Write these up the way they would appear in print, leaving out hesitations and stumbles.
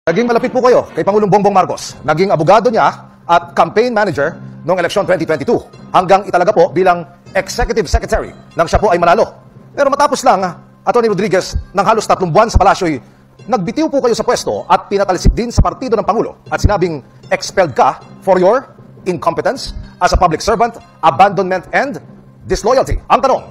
Naging malapit po kayo kay Pangulong Bongbong Marcos. Naging abogado niya at campaign manager noong eleksyon 2022 hanggang italaga po bilang executive secretary nang siya po ay manalo. Pero matapos lang, Atty. Rodriguez, ng halos 3 buwan sa palasyo'y nagbitiw po kayo sa pwesto at pinatalisik din sa partido ng Pangulo at sinabing expelled ka for your incompetence as a public servant, abandonment, and disloyalty. Ang tanong,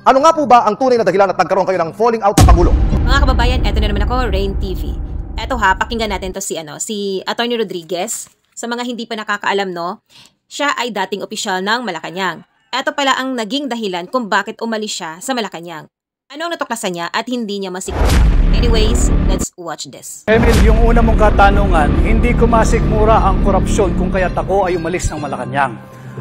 ano nga po ba ang tunay na dahilan at nagkaroon kayo ng falling out ng Pangulo? Mga kababayan, eto na naman ako, Rain TV. Eto ha, pakinggan natin to si Atty. Rodriguez. Sa mga hindi pa nakakaalam, no, siya ay dating opisyal ng Malacanang. Eto pala ang naging dahilan kung bakit umalis siya sa Malacanang. Ano ang natuklasan niya at hindi niya masikmura? Anyways, let's watch this. Emil, yung una mong katanungan, hindi ko masikmura ang korupsyon kung kaya't ako ay umalis ng Malacanang.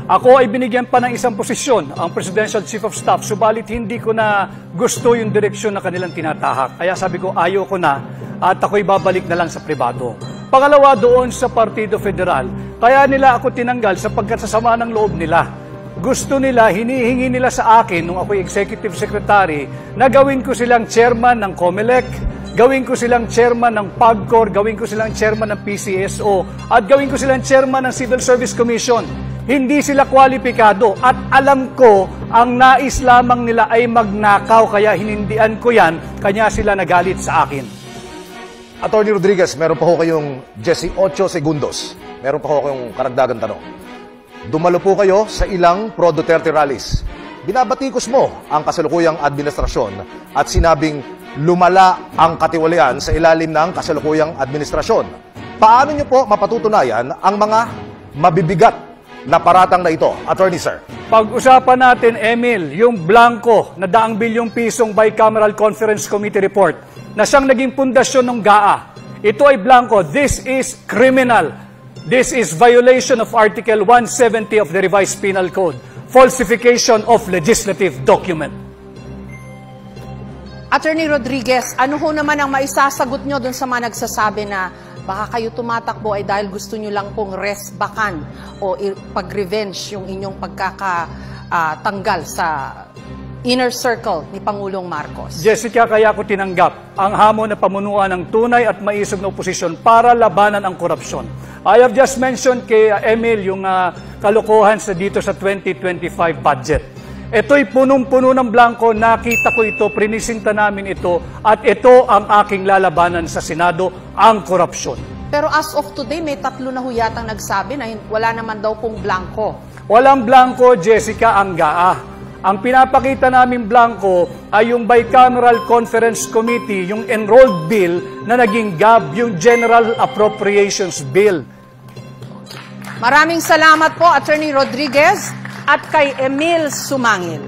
Ako ay binigyan pa ng isang posisyon, ang Presidential Chief of Staff, subalit hindi ko na gusto yung direksyon na kanilang tinatahak. Kaya sabi ko, ayoko na at ako'y babalik na lang sa pribado. Pangalawa, doon sa Partido Federal, kaya nila ako tinanggal sapagkat sa sama ng loob nila. Gusto nila, hinihingi nila sa akin nung ako'y Executive Secretary na gawin ko silang chairman ng COMELEC, gawin ko silang chairman ng PAGCOR, gawin ko silang chairman ng PCSO, at gawin ko silang chairman ng Civil Service Commission. Hindi sila kwalipikado at alam ko ang nais lamang nila ay magnakaw kaya hinindian ko yan, kanya sila nagalit sa akin. Atty. Rodriguez, meron pa ho kayong 18 segundos. Meron pa ho kayong karagdagan tanong. Dumalo po kayo sa ilang pro-Duterte rallies. Binabatikos mo ang kasalukuyang administrasyon at sinabing lumala ang katiwalian sa ilalim ng kasalukuyang administrasyon. Paano niyo po mapatutunayan ang mga mabibigat na paratang na ito, Attorney Sir? Pag-usapan natin, Emil, yung blanco na 100 bilyong pisong Bicameral Conference Committee report na siyang naging pundasyon ng GAA. Ito ay blanco. This is criminal. This is violation of Article 170 of the Revised Penal Code. Falsification of legislative document. Attorney Rodriguez, ano ho naman ang maisasagot nyo dun sa mga nagsasabi na baka kayo tumatakbo ay dahil gusto nyo lang pong resbakan o pag-revenge yung inyong pagkakatanggal sa inner circle ni Pangulong Marcos? Jessica, kaya ko tinanggap ang hamon na pamunuan ng tunay at maisog na oposisyon para labanan ang korupsyon. I have just mentioned kay Emil yung kalokohan dito sa 2025 budget. Ito'y punong-puno ng blanco, nakita ko ito, prinisinta namin ito, at ito ang aking lalabanan sa Senado, ang korupsyon. Pero as of today, may 3 na ho yatang nagsabi na wala naman daw pong blanco. Walang blanco, Jessica, ang GAA. Ang pinapakita namin blanco ay yung Bicameral Conference Committee, yung enrolled bill na naging GAB, yung General Appropriations Bill. Maraming salamat po, Attorney Rodriguez, at kay Emil Sumangil.